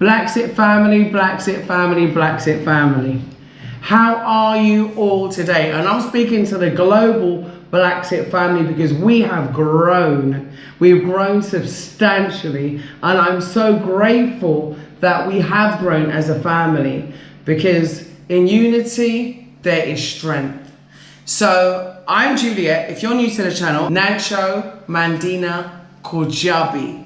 BlaXit family, BlaXit family, BlaXit family. How are you all today? And I'm speaking to the global BlaXit family because we have grown. We've grown substantially, and I'm so grateful that we have grown as a family, because in unity there is strength. So I'm Juliet. If you're new to the channel, Nancho Mandina Kojabi,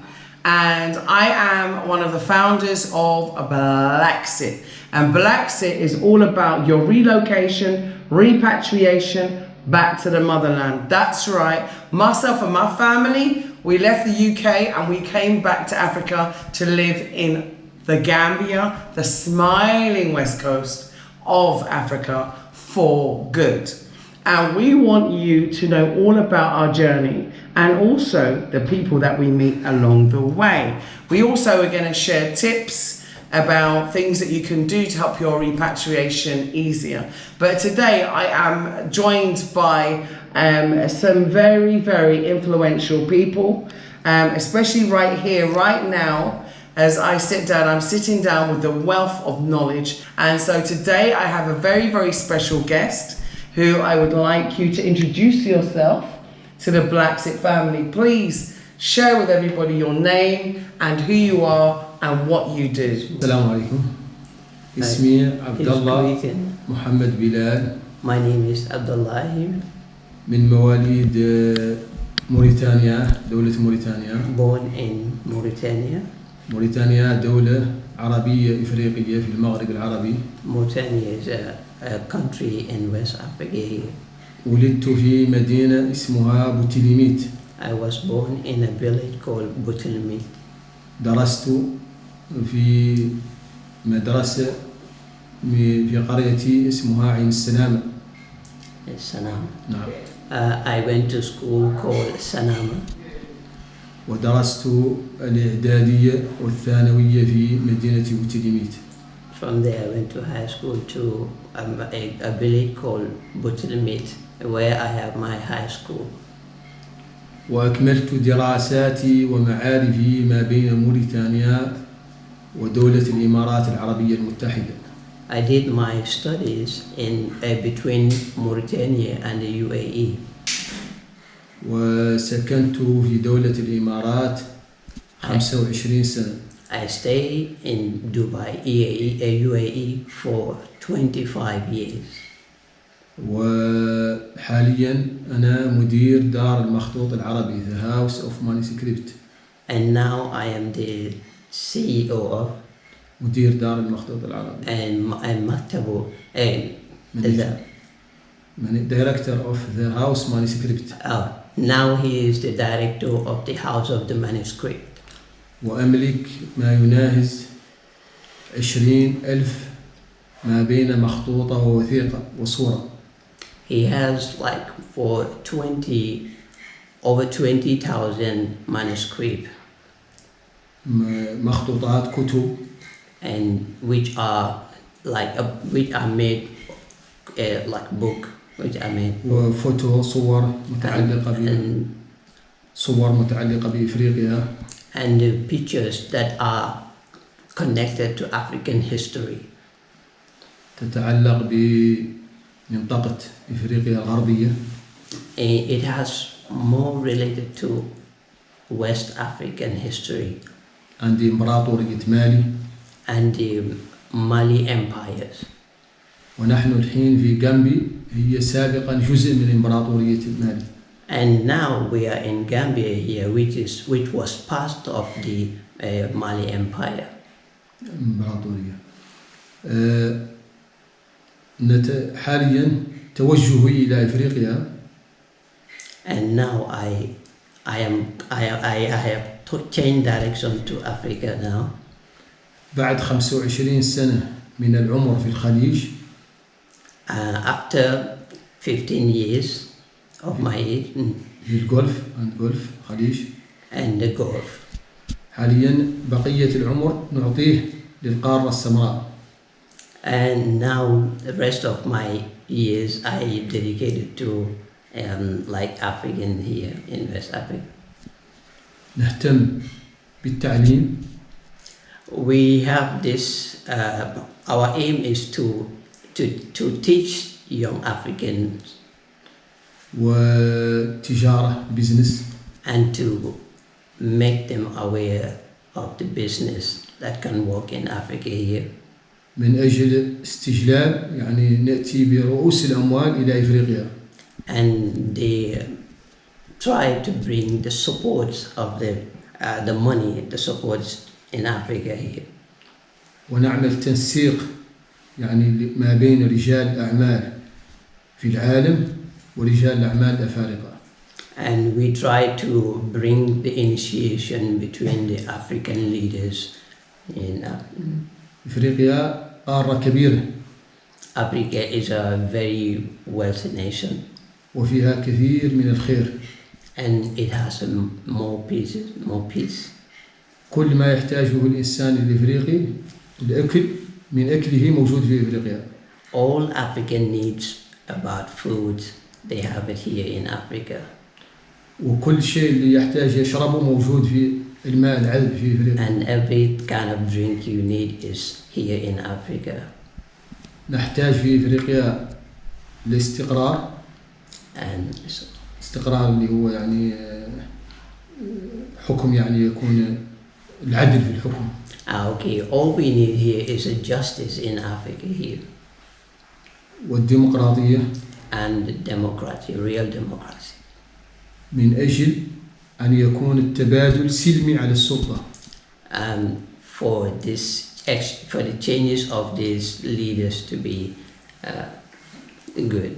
and I am one of the founders of BlaXit. And BlaXit is all about your relocation, repatriation back to the motherland. That's right. Myself and my family, we left the UK and we came back to Africa to live in the Gambia, the smiling west coast of Africa, for good. And we want you to know all about our journey and also the people that we meet along the way. We also are going to share tips about things that you can do to help your repatriation easier. But today I am joined by some very, very influential people, especially right here, right now. As I sit down, I'm sitting down with the wealth of knowledge. And so today I have a very, very special guest who I would like you to introduce yourself to the BlaXit family. Please share with everybody your name and who you are and what you do. Assalamu alaikum. اسمي عبد الله محمد بلال. My name is Abdullah. من مواليد موريتانيا، دولة موريتانيا. Born in Mauritania. موريتانيا دولة عربية إفريقية في المغرب العربي. Mauritania is a country in West Africa. ولدت في مدينة اسمها بوتيليميت. I was born in a village called Butilmi. درست في مدرسة في قريتي اسمها عين السلامة. Sanama. نعم. I went to school called Sanama. ودرست الإعدادية والثانوية في مدينة بوتيليميت. From there I went to high school to a village called Butilmit, where I have my high school. وأكملت دراساتي ومعارفي ما بين موريتانيا ودولة الإمارات العربية المتحدة. I did my studies in between Mauritania and the UAE. وسكنت في دولة الإمارات 25 سنة. I stayed in Dubai, UAE for 25 years. وحاليا أنا مدير دار المخطوط العربي, The House of Manuscript. And now I am the CEO of مدير دار المخطوط العربي. and Maktabu Director of The House Manuscript. now he is the director of the House of the Manuscript. وأملك ما يناهز 20,000 ما بين مخطوطة ووثيقة وصورة. He has like over 20,000 manuscripts, مخطوطات كتب, and which are made like book, which are made. وفوتو صور متعلقة صور متعلقة بإفريقيا. And the pictures that are connected to African history. تتعلق بمنطقة إفريقيا الغربية. It has more related to West African history. عندي إمبراطورية مالي. And the Mali empires. ونحن الحين في جامبي, هي سابقا جزء من إمبراطورية مالي. And now we are in Gambia here, which was part of the Mali Empire. إمبراطورية. حاليا توجهي إلى إفريقيا. And now I have to change direction to Africa now. بعد 25 سنة من العمر في الخليج. After 15 years of my age. في الجولف خليج. And the Gulf. حاليا بقية العمر نعطيه للقارة السمراء. And now the rest of my years I dedicated to like African here in West Africa. نهتم بالتعليم. We have this. Our aim is to teach young Africans وتجارة بزنس and to make them aware of the business that can work in Africa here. من أجل استجلاب يعني نأتي برؤوس الأموال إلى إفريقيا. And they try to bring the support of the money, the supports in Africa here. ونعمل تنسيق يعني ما بين رجال الأعمال في العالم ورجال الأعمال الأفارقة. And we try to bring the initiation between the African leaders in إفريقيا قارة كبيرة. Africa is a very wealthy nation. وفيها كثير من الخير. And it has more peace. كل ما يحتاجه الإنسان الإفريقي الأكل من أكله موجود في إفريقيا. All African needs about food, they have it here in Africa. وكل شيء اللي يحتاج يشربه موجود في الماء العذب في إفريقيا. And every kind of drink you need is here in Africa. نحتاج في إفريقيا الاستقرار. And استقرار اللي هو يعني حكم يعني يكون العدل في الحكم. Okay, all we need here is a justice in Africa here. والديمقراطية. And democracy, real democracy. من أجل أن يكون التبادل سلمي على السلطة. For the changes of these leaders to be good.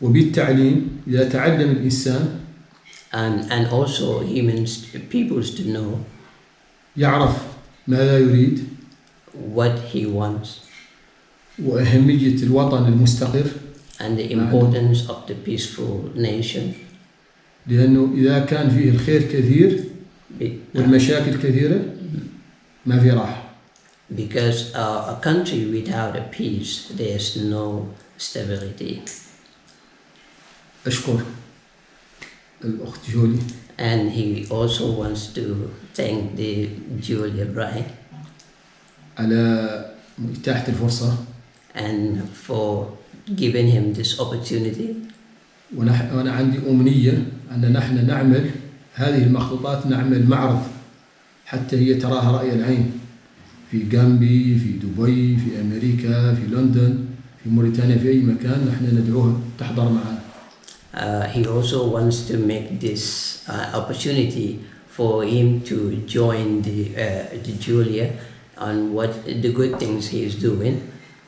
وبالتعليم إذا تعلم الإنسان and also peoples to know يعرف ماذا يريد what he wants وأهمية الوطن المستقر and the importance of the peaceful nation. لأنه إذا كان فيه الخير كثير والمشاكل كثيرة ما في راحة. Because a country without a peace, there's no stability. أشكر الأخت جولي. And he also wants to thank the Julia Brian على إتاحة الفرصة. And for giving him this opportunity. وأنا عندي أمنية أن نحن نعمل هذه المخطوطات نعمل معرض حتى هي تراها رأي العين في غامبي في دبي في أمريكا في لندن في موريتانيا في أي مكان نحن ندعوها تحضر معنا. He also wants to make this opportunity for him to join the Julia on what the good things he is doing,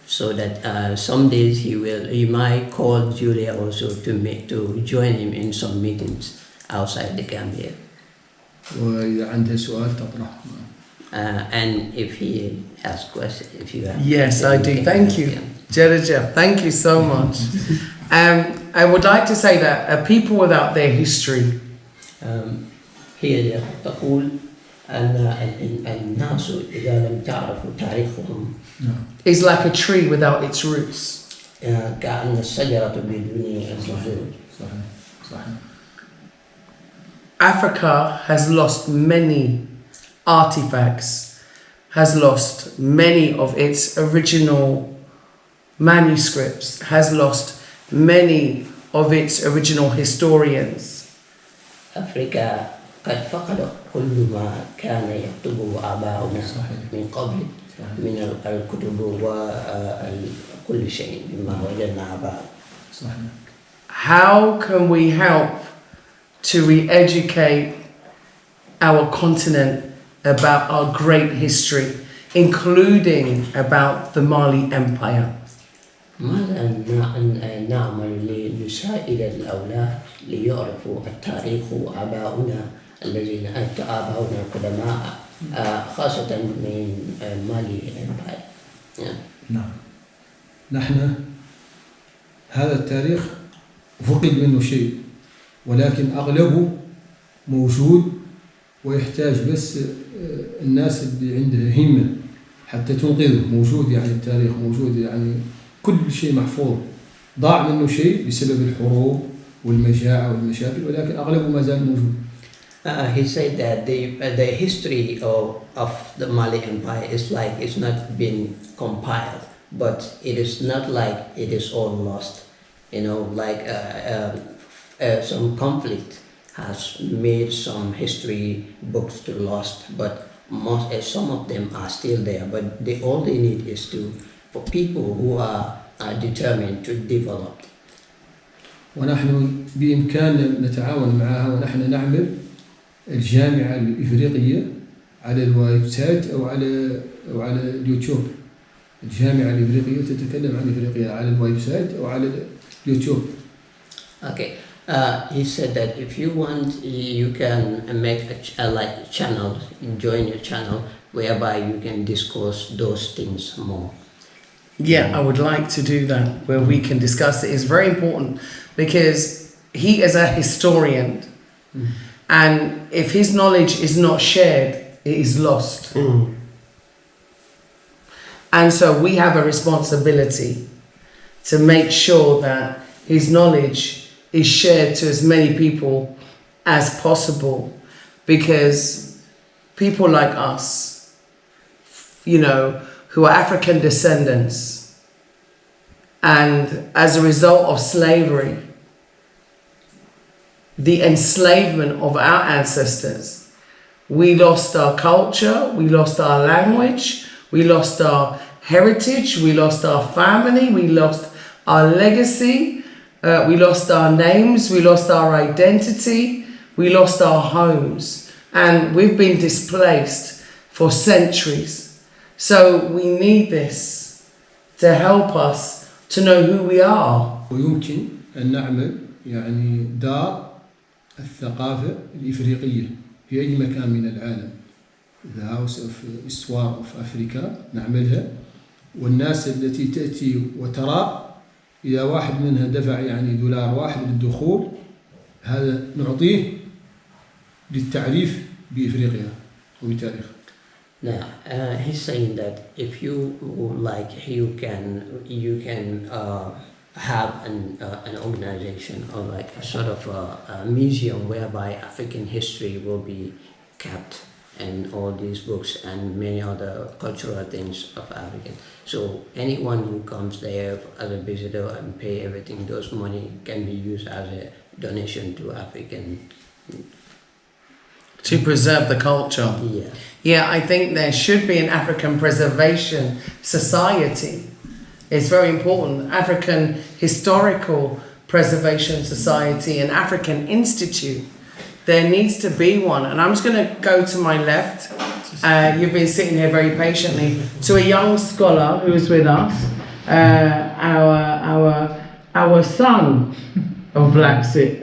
so that some days he might call Julia also to join him in some meetings outside the Gambia. وإذا عندها سؤال تطرح. And if he has questions, if you have. Yes, I do. Thank you, Jeff. Thank you so much. I would like to say that people without their history. هي تقول أن الناس إذا لم تعرفوا تاريخهم. Is like a tree without its roots. كأن الشجرة بدون جذور. صحيح. Africa has lost many artifacts, has lost many of its original manuscripts, has lost many of its original historians. أفريقيا قد فقدت كل ما كان يكتبه آباؤنا من قبل من الكتب وكل شيء مما وجدنا آباؤنا. How can we help to re-educate our continent about our great history, including about the Mali Empire? ماذا نعمل لنساعد الأولاد ليعرفوا التاريخ وآباؤنا الذين آباؤنا القدماء خاصة من مالي Empire. نعم. نحن هذا التاريخ فقد منه شيء ولكن أغلبه موجود ويحتاج بس الناس اللي عندها همة حتى تنقذه. موجود يعني التاريخ موجود يعني كل شيء محفوظ. ضاع منه شيء بسبب الحروب والمجاعة والمشاكل ولكن أغلبه ما زال موجود. He said that the history of the Mali Empire is like it's not been compiled, but it is not like it is all lost. You know, like some conflict has made some history books to lost, but some of them are still there. But all they need is for people who are determined to develop. ونحن بإمكاننا نتعاون معها ونحن نعمل الجامعة الإفريقية على الويب سايت أو على اليوتيوب. الجامعة الإفريقية تتكلم عن إفريقيا على الويب سايت أو على اليوتيوب. Okay. He said that if you want, you can make a channel, join your channel, whereby you can discuss those things more. Yeah, I would like to do that, where we can discuss it. It's very important because he is a historian, and if his knowledge is not shared, it is lost. And so we have a responsibility to make sure that his knowledge is shared to as many people as possible, because people like us, you know, who are African descendants, and as a result of slavery, the enslavement of our ancestors, we lost our culture, we lost our language, we lost our heritage, we lost our family, we lost our legacy, we lost our names, we lost our identity, we lost our homes, and we've been displaced for centuries. So we need this to help us to know who we are. ويمكن أن نعمل يعني دار الثقافة الإفريقية في أي مكان من العالم. The House of Histoire of Africa نعملها، والناس التي تأتي وترى إذا واحد منها دفع يعني $1 للدخول، هذا نعطيه للتعريف بإفريقيا وبتاريخ. Now, he's saying that if you would like, you can have an organization or like a sort of a museum whereby African history will be kept, and all these books and many other cultural things of African. So anyone who comes there as a visitor and pay everything, those money can be used as a donation to African. To preserve the culture. Yeah. Yeah, I think there should be an African Preservation Society. It's very important. African Historical Preservation Society and African Institute. There needs to be one. And I'm just going to go to my left. You've been sitting here very patiently. To a young scholar who is with us, our son of BlaXit.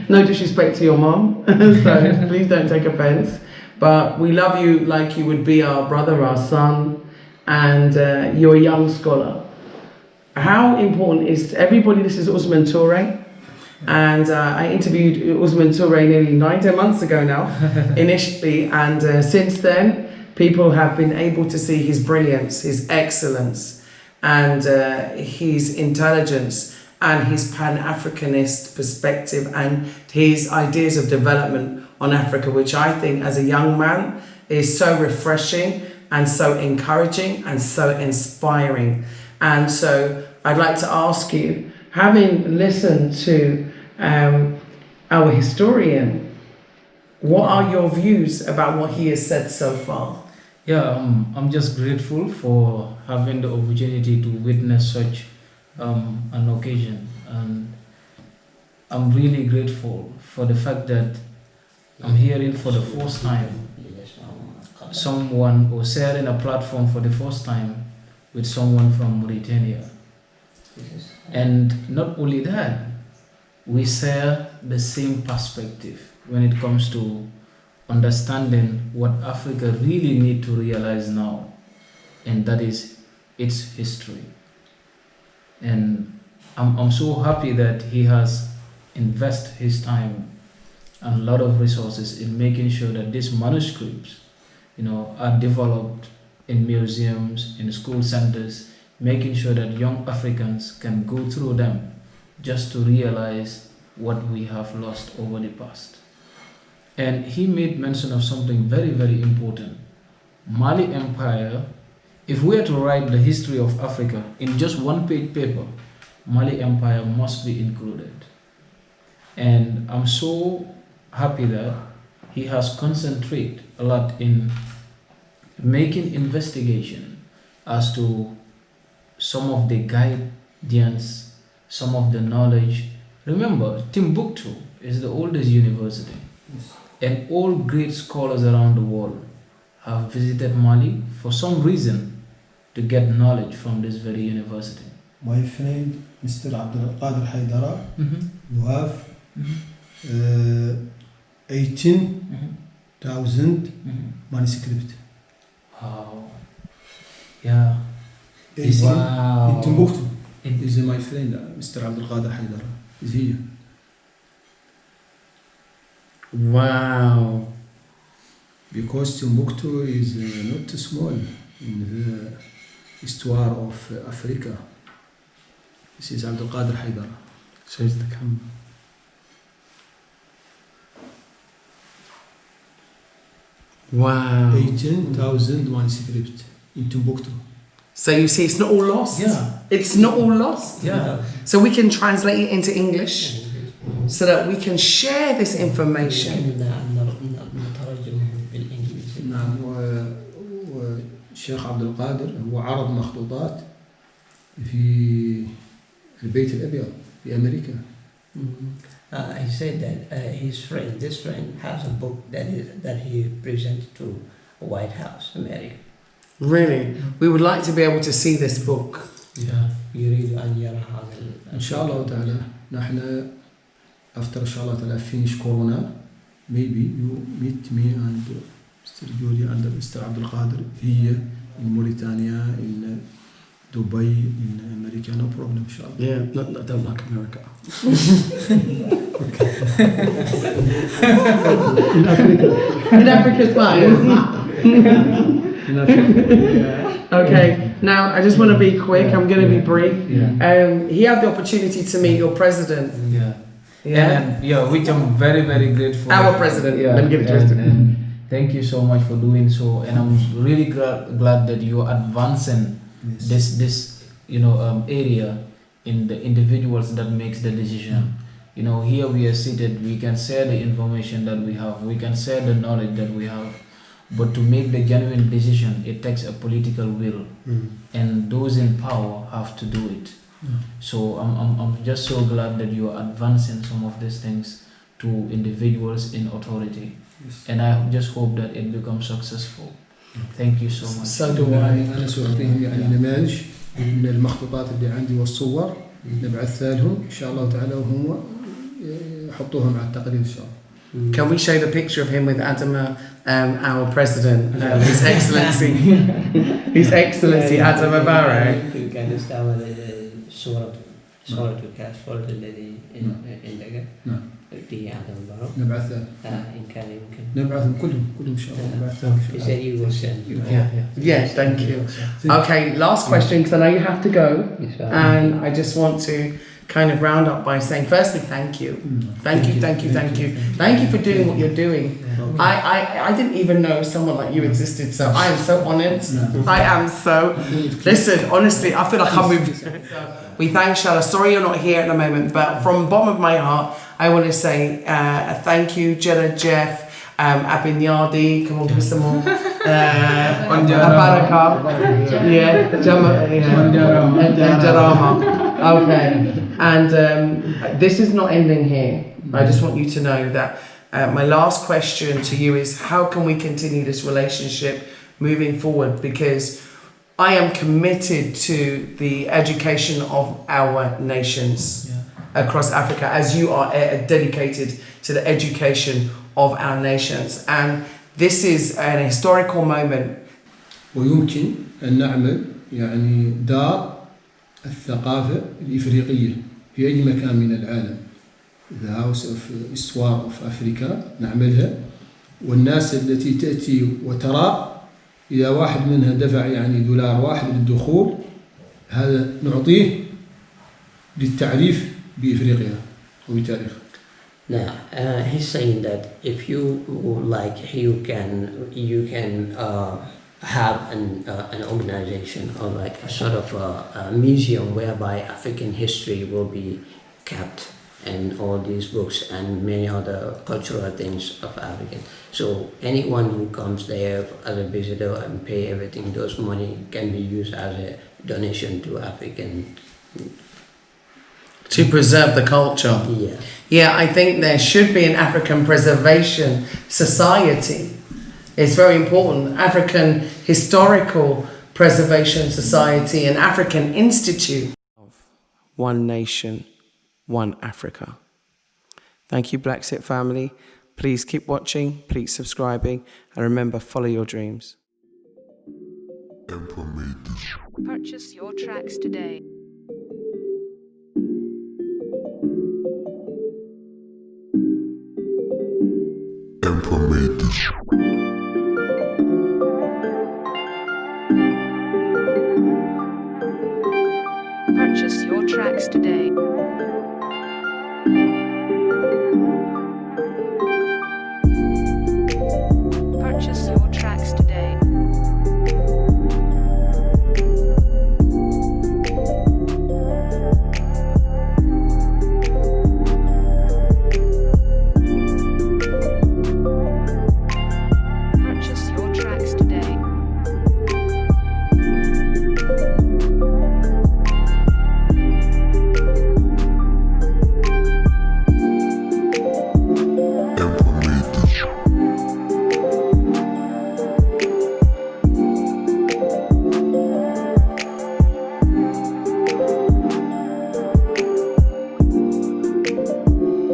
No disrespect to your mom, so please don't take offense. But we love you like you would be our brother, our son, and you're a young scholar. How important is everybody? This is Usman Toure. And I interviewed Usman Toure nearly 9-10 months ago now, initially, and since then, people have been able to see his brilliance, his excellence, and his intelligence, and his Pan-Africanist perspective, and his ideas of development on Africa, which I think, as a young man, is so refreshing and so encouraging and so inspiring. And so I'd like to ask you, having listened to our historian, what are your views about what he has said so far? Yeah, I'm just grateful for having the opportunity to witness such an occasion, and I'm really grateful for the fact that I'm hearing for the first time someone, or sharing a platform for the first time with someone from Mauritania. And not only that, we share the same perspective when it comes to understanding what Africa really needs to realize now, and that is its history. And I'm so happy that he has invested his time and a lot of resources in making sure that these manuscripts, are developed in museums, in school centers, making sure that young Africans can go through them just to realize what we have lost over the past. And he made mention of something very, very important. Mali Empire, if we are to write the history of Africa in just one-page paper, Mali Empire must be included. And I'm so happy that he has concentrated a lot in making investigation as to some of the guidance, some of the knowledge. Remember, Timbuktu is the oldest university, and all great scholars around the world have visited Mali for some reason to get knowledge from this very university. My friend, Mr. Abdul Qadir Haidara, you have 18,000 manuscript. Wow. Yeah. 18 Wow. in Timbuktu. Is my friend, Mr. Abdul Qadir Haidara. Is here. Wow. Because Timbuktu is not small in the histoire of Africa. This is Abdul Qadir Haidara. Shows the camera. Wow. 18,000 manuscript in Timbuktu. So you see, it's not all lost. Yeah. It's not all lost. Yeah. So we can translate it into English so that we can share this information. نعم والشيخ عبد القادر هو عرض مخطوطات في البيت الأبيض في أمريكا. He said that this friend has a book that he presented to White House, America. Really, we would like to be able to see this book. Yeah. يريد أن يرى هذا إن شاء الله تعالى نحن after إن شاء الله تعالى finish Corona maybe you meet me and Mr. Julia and Mr. Abdul Qadir here in Mauritania, in Dubai, in America, no problem إن شاء الله. Yeah, I don't like America. In Africa's fine. Okay, now I just want to be quick, I'm going to be brief. He had the opportunity to meet your president. Yeah. Yeah. And which I'm very, very grateful. Our president, Yeah. let me give it to us. And thank you so much for doing so. And I'm really glad that you're advancing this area in the individuals that makes the decision. You know, here we are seated, we can share the information that we have, we can share the knowledge that we have. But to make the genuine decision, it takes a political will, and those in power have to do it. So I'm just so glad that you are advancing some of these things to individuals in authority, and I just hope that it becomes successful. Thank you so much. So do I. أنا سأعطيهم يعني نماذج من المخطوطات اللي عندي والصور نبعثها لهم إن شاء الله تعالى وهم يحطوها مع التقرير إن شاء الله. Can we show the picture of him with Adama, our president, His Excellency, His Excellency Adama Barrow? كان استعمل صورة الكاس الذي عندك في عدم البرو. نبعثها. إن كان يمكن. نبعثهم كلهم إن شاء الله نبعثهم. He said you will send. Yeah, thank you. Okay, last question because I know you have to go, and I just want to kind of round up by saying, firstly, thank you. Thank you for doing what you're doing. I didn't even know someone like you existed, so I am so honoured. I am so. Listen, honestly, I feel like I'm moving. We thank Shala. Sorry you're not here at the moment, but from the bottom of my heart, I want to say thank you, Jella, Jeff, Abin Yardi, come on, give us some more. Baraka, Jarama. Okay, and this is not ending here. I just want you to know that my last question to you is, how can we continue this relationship moving forward? Because I am committed to the education of our nations across Africa, as you are dedicated to the education of our nations. And this is an historical moment. ويمكن أن نعمل يعني دار الثقافة الإفريقية في أي مكان من العالم. The House of Histoire of Africa نعملها، والناس التي تأتي وترى إذا واحد منها دفع يعني $1 للدخول، هذا نعطيه للتعريف بإفريقيا وبتاريخها. Now, he's saying that if you would like, you can have an organization or like a sort of a museum whereby African history will be kept, and all these books and many other cultural things of African. So anyone who comes there as a visitor and pay everything, those money can be used as a donation to African. To preserve the culture. Yeah. Yeah, I think there should be an African Preservation Society. It's very important. African Historical Preservation Society and African Institute. One nation, one Africa. Thank you, BlaXit family. Please keep watching, please subscribing, and remember, follow your dreams. Purchase your tracks today. Purchase your tracks today. Purchase your tracks today. Purchase your tracks today.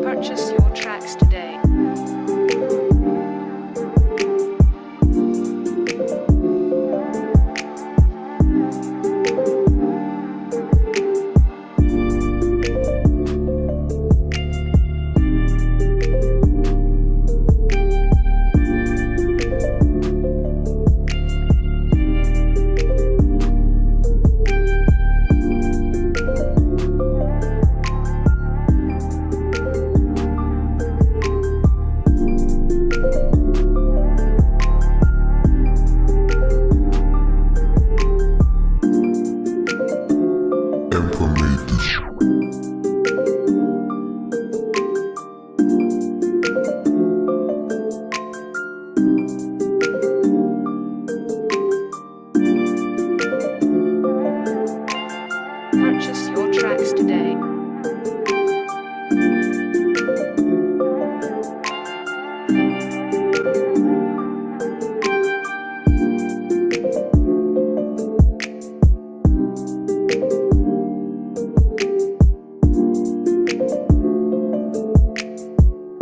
Purchase your tracks today. Purchase your tracks today.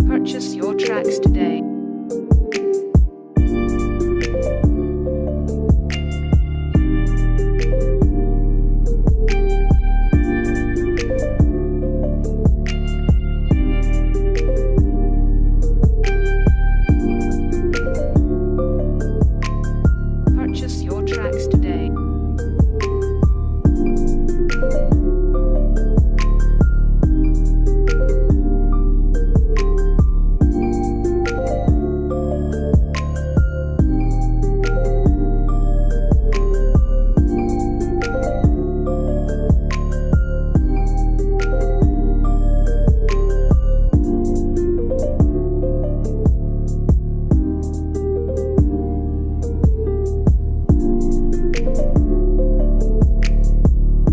Purchase your tracks today. Purchase your tracks today.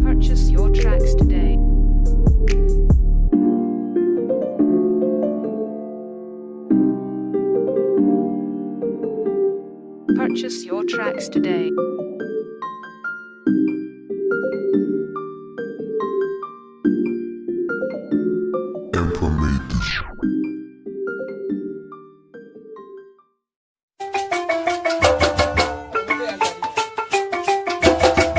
Purchase your tracks today. Purchase your tracks today. Information.